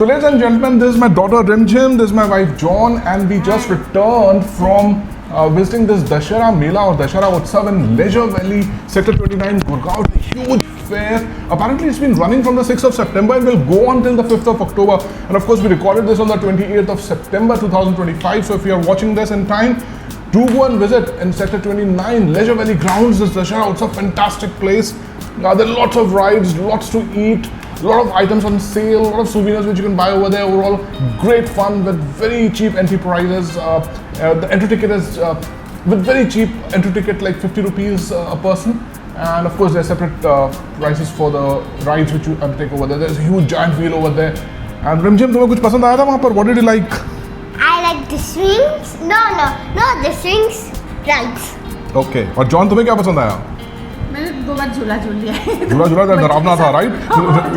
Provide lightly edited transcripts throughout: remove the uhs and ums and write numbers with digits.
So ladies and gentlemen, this is my daughter Rimjim, this is my wife John, and we just returned from visiting this Dussehra Mela or Dussehra Utsav in Leisure Valley, Sector-29, Gurgaon. It's a huge fair. Apparently it's been running from the 6th of September and will go on till the 5th of October. And of course we recorded this on the 28th of September 2025. So if you are watching this in time, do go and visit in Sector-29, Leisure Valley grounds. This Dussehra Utsav, fantastic place. There are lots of rides, lots to eat. A lot of items on sale, a lot of souvenirs which you can buy over there. Overall, great fun with very cheap entry prices. The entry ticket is with very cheap entry ticket, like 50 rupees a person. And of course, there are separate prices for the rides which you take over there. There's a huge giant wheel over there. And Rimjim, तुम्हें कुछ पसंद आया था वहाँ पर? What did you like? I like the swings. No, the swings rides. Okay. और John, तुम्हें क्या पसंद आया? मैंने 2 बार झूला झूल लिया है। झूला डरावना था, right?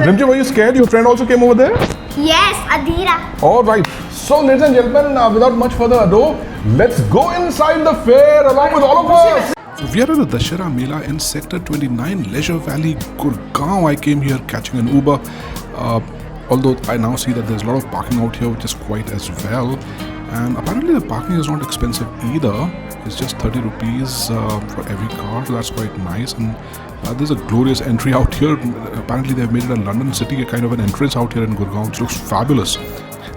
Rimjim, were you scared? Your friend also came over there? Yes, Adira. All right. So, ladies and gentlemen, without much further ado, let's go inside the fair along with all of us. So, we are at the Dussehra Mela in Sector-29, Leisure Valley, Gurgaon. I came here catching an Uber. Although I now see that there's a lot of parking out here, which is quite as well. And apparently the parking is not expensive either. It's just 30 rupees for every car, so that's quite nice. And there's a glorious entry out here. Apparently they've made it a London City, a kind of an entrance out here in Gurgaon, which looks fabulous.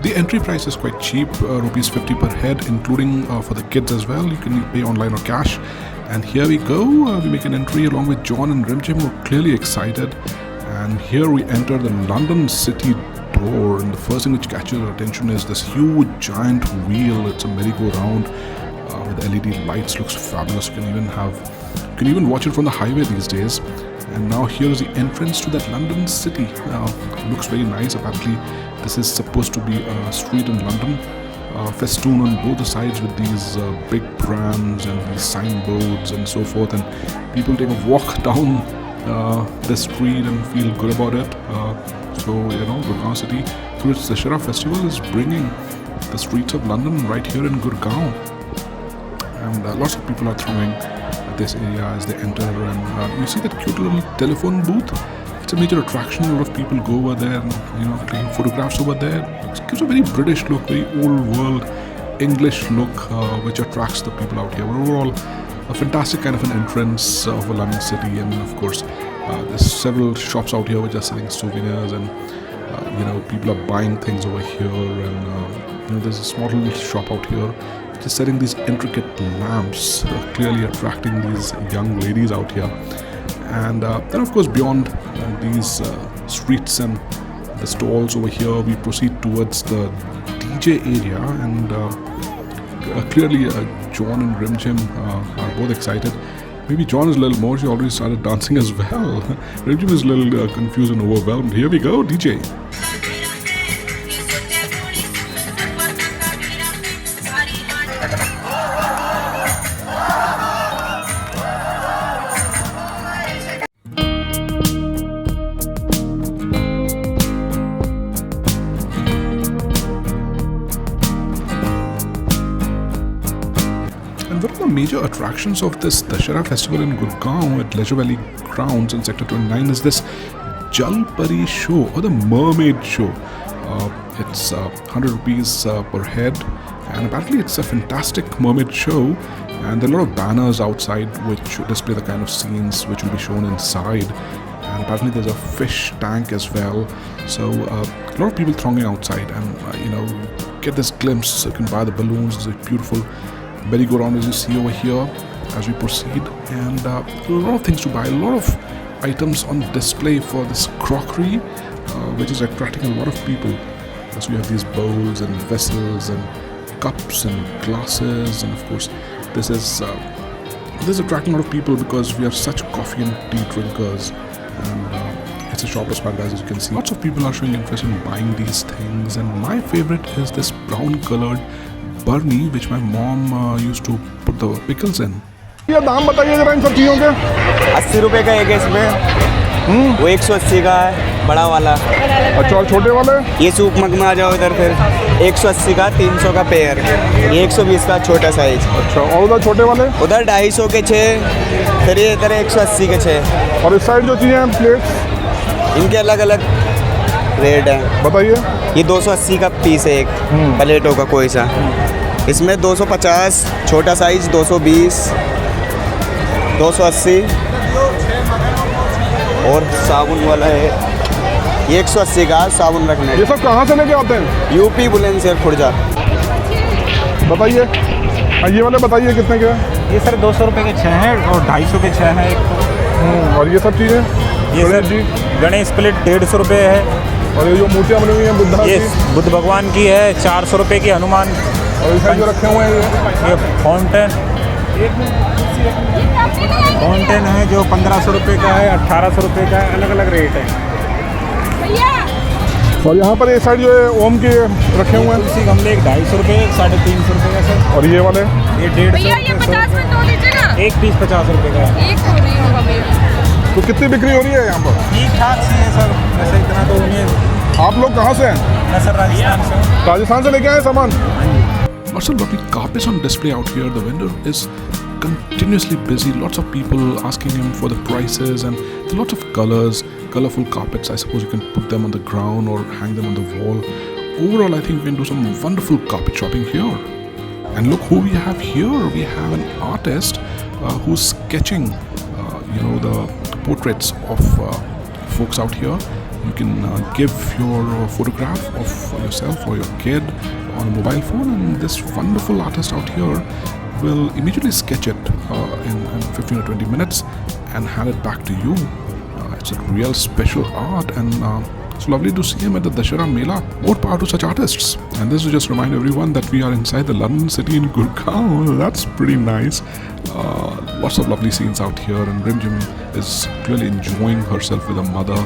The entry price is quite cheap, rupees 50 per head, including for the kids as well. You can pay online or cash. And here we go. We make an entry along with John and Rimjim, who are clearly excited. And here we enter the London City door, and the first thing which catches our attention is this huge giant wheel. It's a merry-go-round with LED lights. Looks fabulous. You can even watch it from the highway these days. And now here is the entrance to that London City. Looks very nice. Apparently this is supposed to be a street in London, festooned on both the sides with these big prams and these signboards and so forth, and people take a walk down the street and feel good about it. So, Gurgaon City, through its Dussehra festival, is bringing the streets of London right here in Gurgaon. And lots of people are throwing at this area as they enter. And you see that cute little telephone booth? It's a major attraction. A lot of people go over there and, taking photographs over there. It gives a very British look, very old world English look, which attracts the people out here. But overall, a fantastic kind of an entrance of a London city. And of course, there's several shops out here which are selling souvenirs, and people are buying things over here. And there's a small little shop out here which is selling these intricate lamps, clearly attracting these young ladies out here. And then of course, beyond these streets and the stalls over here, we proceed towards the DJ area. And clearly John and Rimjim are both excited. Maybe John is a little more. She already started dancing as well. Rimjim is a little confused and overwhelmed. Here we go, DJ. And one of the major attractions of this Dussehra festival in Gurgaon at Leisure Valley grounds in Sector 29 is this Jal Pari show, or the mermaid show. It's 100 rupees per head, and apparently it's a fantastic mermaid show. And there are a lot of banners outside which display the kind of scenes which will be shown inside. And apparently there's a fish tank as well. So a lot of people thronging outside, and get this glimpse. You can buy the balloons. It's a beautiful merry-go-round as you see over here as we proceed, and a lot of things to buy, a lot of items on display for this crockery, which is attracting a lot of people. So we have these bowls and vessels and cups and glasses, and of course this is attracting a lot of people because we are such coffee and tea drinkers, and it's a shopper's paradise, as you can see. Lots of people are showing interest in buying these things, and my favorite is this brown colored Burnie, which my mom used to put the pickles in. ये दाम बताइए जरा इन सब चीज़ों के। 80 रुपये का एक इसमें, वो 180 का है बड़ा वाला। अच्छा, और छोटे वाले? ये सूप मग में आ जाओ इधर, फिर 180 का 300 का पेयर, ये 120 का छोटा साइज। अच्छा, और उधर छोटे वाले? उधर 250 के 6, फिर ये इधर 180 के 6। और इस साइड जो चीज़ें हैं प्लेट्स, इनके अलग अलग रेट है। बताइए। ये 280 का पीस है एक प्लेटों का कोई सा। इसमें 250 छोटा साइज, 220, 280 और साबुन वाला है ये 180 का साबुन रखने। ये सब कहाँ से लेके आते हैं? यूपी बुलंदशहर खुर्जा। बताइए। हाँ, ये वाले बताइए कितने के हैं? ये सर 200 रुपये के 6 हैं और 250 के 6 हैं एक तो। और ये सब चीज़ें? ये सर गणेश प्लेट 150 रुपये है। और ये जो मूर्तियाँ बनी हुई हैं बुद्धा ये की? बुद्ध भगवान की है 400 रुपये की। हनुमान और इस साइड जो रखे हुए हैं ये फाउंटेन है जो 1500 रुपये का है, 1800 रुपये का है, अलग अलग रेट है। और यहाँ पर ये साइड जो है ओम के रखे हुए हैं। तुलसी गमले एक 250 रुपये, 350 रुपये का सर। और ये वाले? ये 150 एक पीस 50 रुपये का है। तो कितनी बिक्री हो रही है यहाँ पर? ठीक ठाक सी है सर, वैसे इतना तो नहीं। आप लोग कहाँ से हैं? मैं सर राजस्थान से। राजस्थान से लेके आए सामान? Lots of lovely carpets on display out here. The vendor is continuously busy. Lots of people asking him for the prices and lots of colors, colorful carpets. I suppose you can put them on the ground or hang them on the wall. Overall, I think we can do some wonderful carpet shopping here. And look who we have here. We have an artist who's sketching, the portraits of folks out here. You can give your photograph of yourself or your kid on a mobile phone, and this wonderful artist out here will immediately sketch it in 15 or 20 minutes and hand it back to you. It's a real special art, and it's lovely to see him at the Dussehra Mela. More power to such artists. And this will just remind everyone that we are inside the London city in Gurgaon. That's pretty nice. Lots of lovely scenes out here, and Rimjim is clearly enjoying herself with her mother,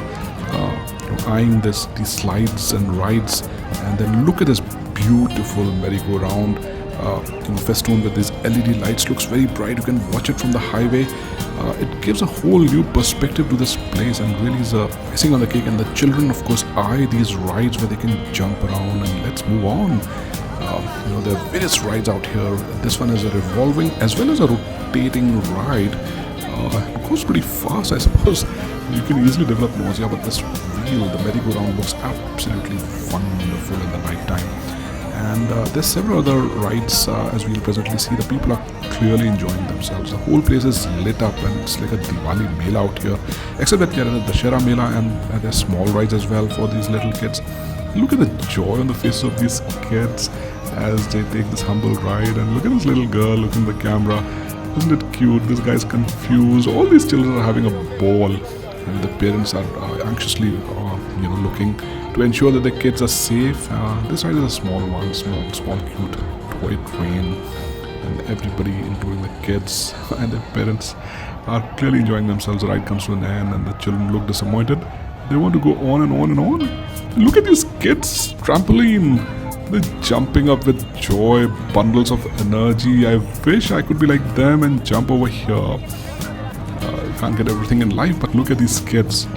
eyeing these slides and rides. And then look at this beautiful merry-go-round, festooned with these LED lights. Looks very bright. You can watch it from the highway. It gives a whole new perspective to this place, and really is a icing on the cake. And the children, of course, eye these rides where they can jump around. And let's move on. There are various rides out here. This one is a revolving as well as a rotating ride. It goes pretty fast, I suppose. You can easily develop nausea, but this wheel, the merry-go-round, looks absolutely wonderful in the night time. And there's several other rides as we'll presently see. The people are clearly enjoying themselves. The whole place is lit up, and it's like a Diwali Mela out here. Except that we are at the Dussehra Mela, and there's small rides as well for these little kids. Look at the joy on the faces of these kids as they take this humble ride. And look at this little girl looking at the camera. Isn't it cute? This guy's confused. All these children are having a ball, and the parents are anxiously looking to ensure that the kids are safe. This ride is a small one, small cute toy train, and everybody, including the kids and their parents, are clearly enjoying themselves. The ride comes to an end, and the children look disappointed. They want to go on and on and on. Look at these kids, trampoline. They're jumping up with joy, bundles of energy. I wish I could be like them and jump over here. Can't get everything in life, but look at these kids.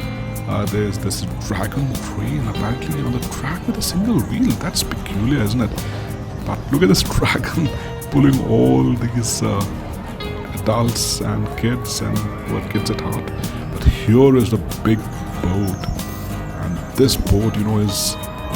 There's this dragon train apparently on the track with a single wheel. That's peculiar, isn't it? But look at this dragon pulling all these adults and kids and who are kids at heart. But here is the big boat, and this boat,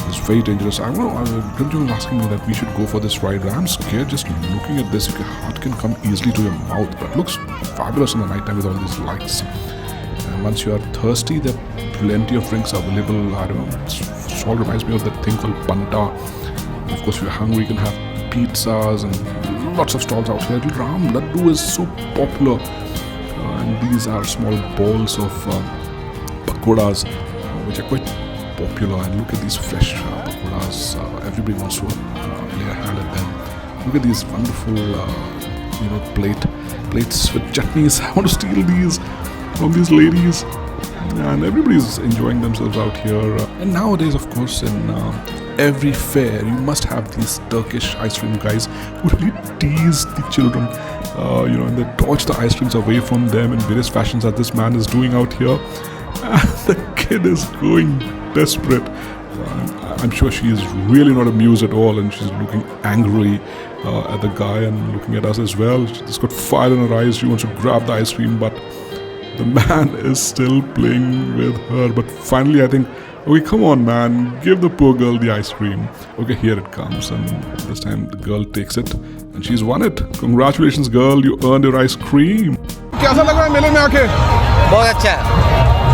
is very dangerous. Gunjan was asking me that we should go for this ride. I'm scared just looking at this. Your heart can come easily to your mouth, but it looks fabulous in the night time with all these lights. And once you are thirsty, there are plenty of drinks available. I don't know, it all reminds me of that thing called Panta. And of course, if you're hungry, you can have pizzas and lots of stalls out here. Ram Laddu is so popular. And these are small balls of pakoras, which are quite popular. And look at these fresh pakoras. Everybody wants to lay a hand at them. Look at these wonderful, plates with chutneys. I want to steal these from these ladies. And everybody's enjoying themselves out here. And nowadays, of course, in every fair, you must have these Turkish ice cream guys who really tease the children, and they dodge the ice creams away from them in various fashions, as this man is doing out here. And the kid is going desperate. I'm sure she is really not amused at all, and she's looking angrily at the guy and looking at us as well. She's got fire in her eyes. She wants to grab the ice cream, but the man is still playing with her. But finally, I think Okay, come on, man. Give the poor girl the ice cream. Okay, here it comes. And this time the girl takes it. And she's won it. Congratulations, girl. You earned your ice cream. कैसा लग रहा है मेले में आके? बहुत अच्छा है।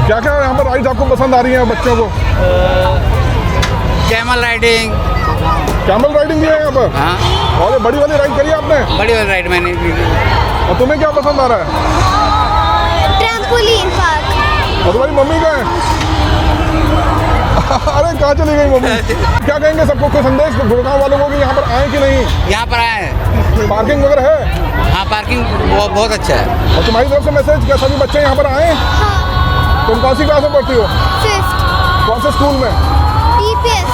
क्या क्या यहाँ पर राइड्स आपको पसंद आ रही हैं बच्चों को? Camel riding. कैमल राइडिंग भी है यहाँ पर? हाँ। और ये बड़ी वाली राइड करी आपने? बड़ी वाली राइड मैंने। और तुम्हें क्या पसंद आ रहा है? Trampoline park. और तुम्हारी मम्मी कहाँ है? अरे कहाँ चली गई मम्मी? क्या कहेंगे सबको, कोई संदेश गुड़गांव वालों को कि यहाँ पर आए कि नहीं? यहाँ पर आए हैं। पार्किंग वगैरह है? हाँ, पार्किंग बहुत अच्छा है। और तुम्हारी तरफ से मैसेज क्या सभी बच्चे यहाँ पर आए? तुम कौन सी क्लास में पढ़ती हो? 5th। कौन से स्कूल में? TPS।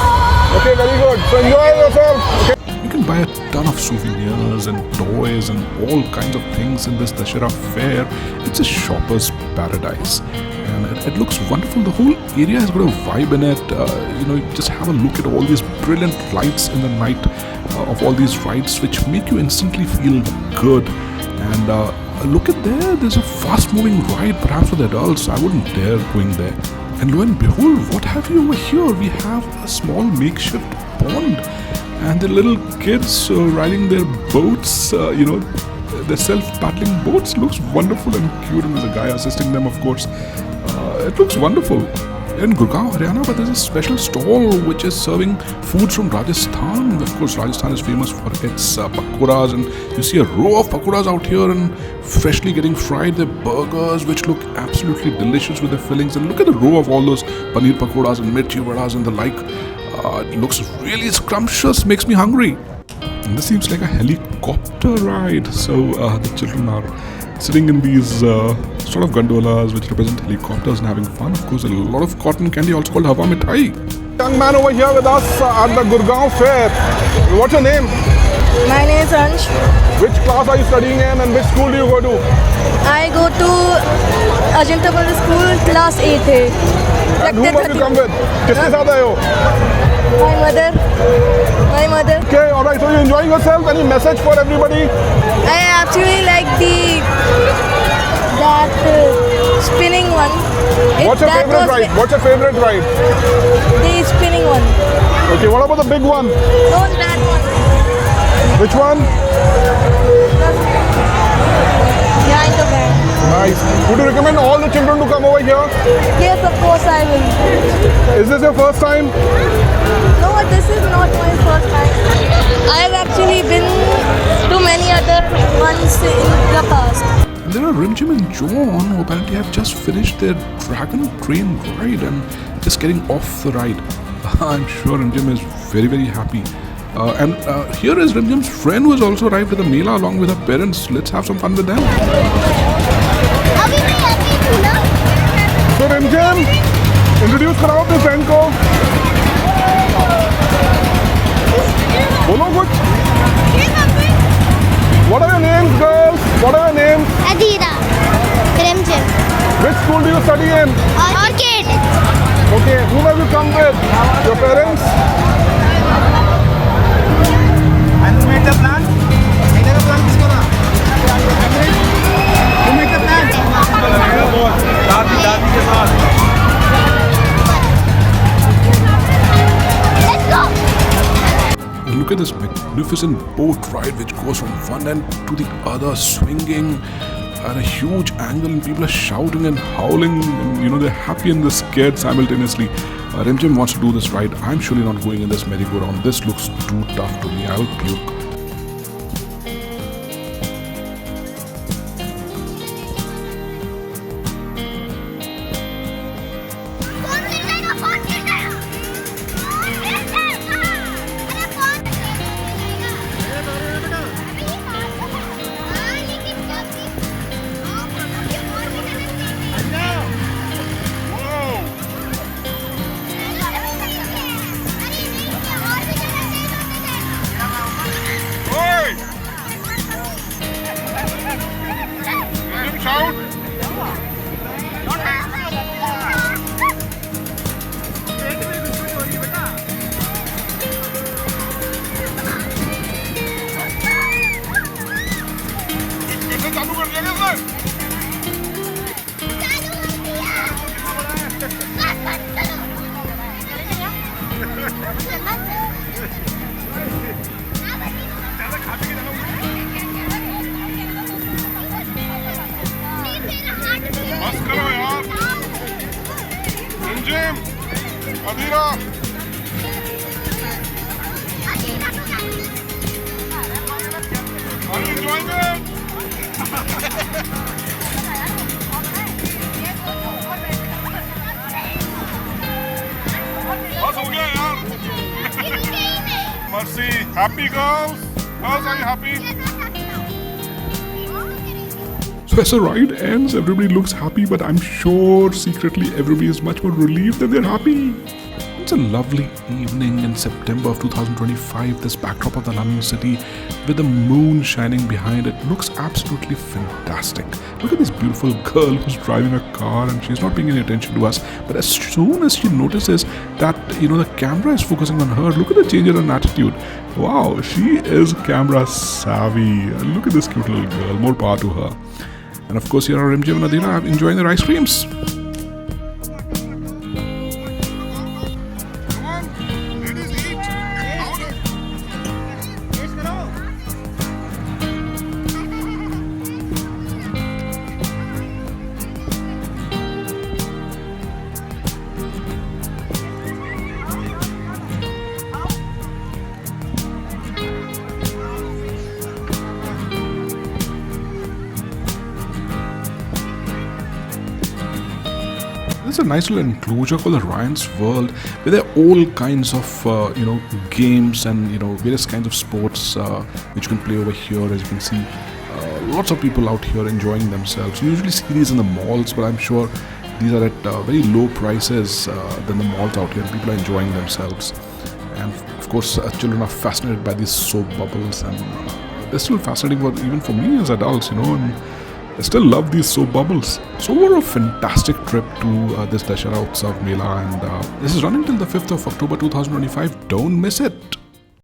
Okay, very good. So enjoy yourself. Okay. You can buy a ton of souvenirs and toys and all kinds of things in this Dussehra fair. It's a shopper's paradise. And it looks wonderful. The whole area has got a vibe in it. You just have a look at all these brilliant lights in the night of all these rides, which make you instantly feel good. And look at there. There's a fast-moving ride, perhaps for the adults. I wouldn't dare going there. And lo and behold, what have we over here? We have a small makeshift pond. And the little kids riding their boats, their self-paddling boats. Looks wonderful and cute. And there's a guy assisting them, of course. It looks wonderful. In Gurgaon, Haryana, but there's a special stall which is serving foods from Rajasthan. Of course, Rajasthan is famous for its pakoras, and you see a row of pakoras out here and freshly getting fried. They're burgers which look absolutely delicious with their fillings. And look at the row of all those paneer pakoras and mirchi vadas and the like. It looks really scrumptious, makes me hungry. And this seems like a helicopter ride. So the children are sitting in these sort of gondolas which represent helicopters and having fun. Of course, a lot of cotton candy, also called Hawa Mithai. Young man over here with us at the Gurgaon fair. What's your name? My name is Ansh. Which class are you studying in and which school do you go to? I go to Ajanta Public School, class 8 है. And whom have you come with? किसके साथ आए हो? My mother. Okay, alright. So you enjoying yourself? Any message for everybody? I actually like that spinning one. What's your favorite ride? What's your favorite ride? The spinning one. Okay, what about the big one? No, that one. Which one? Behind the van. Nice. Would you recommend all the children to come over here? Yes, of course I will. Is this your first time? No, this is not my first time. I have actually been to many other ones in the past. And there are Rimjim and John who apparently have just finished their dragon train ride and just getting off the ride. I'm sure Rimjim is very, very happy. And here is Rimjim's friend who has also arrived at the Mela along with her parents. Let's have some fun with them. So Rimjim, introduce कराओ अपने friend को. बोलो कुछ. What are your names, girls? What are your names? Adira. Remjim. Which school do you study in? Orchid. Okay, whom have you come with? Your parents? And who made the plan? Made the plan किसको था? Who made the plan? दादी के साथ. Let's go. Look at this magnificent boat ride which goes from one end to the other, swinging at a huge angle, and people are shouting and howling, and they're happy and they're scared simultaneously. Rimjim wants to do this ride. I'm surely not going in this merry-go-round. This looks too tough to me. I'll puke. Happy girls? Girls, are you happy? So as the ride ends, everybody looks happy, but I'm sure secretly everybody is much more relieved that they're happy. It's a lovely evening in September of 2025. This backdrop of the London city with the moon shining behind it looks absolutely fantastic. Look at this beautiful girl who's driving a car and she's not paying any attention to us. But as soon as she notices that, the camera is focusing on her, look at the change in her attitude. Wow, she is camera savvy. Look at this cute little girl. More power to her. And of course, here are MJ and Nadira enjoying their ice creams. There's a nice little enclosure called the Ryan's World, where there are all kinds of games and various kinds of sports which you can play over here. As you can see, lots of people out here enjoying themselves. You usually see these in the malls, but I'm sure these are at very low prices than the malls out here. People are enjoying themselves, and of course, children are fascinated by these soap bubbles, and they're still fascinating even for me as adults, and I still love these soap bubbles. So we're a fantastic trip to this Dussehra Utsav Mela, and this is running till the 5th of October 2025. Don't miss it.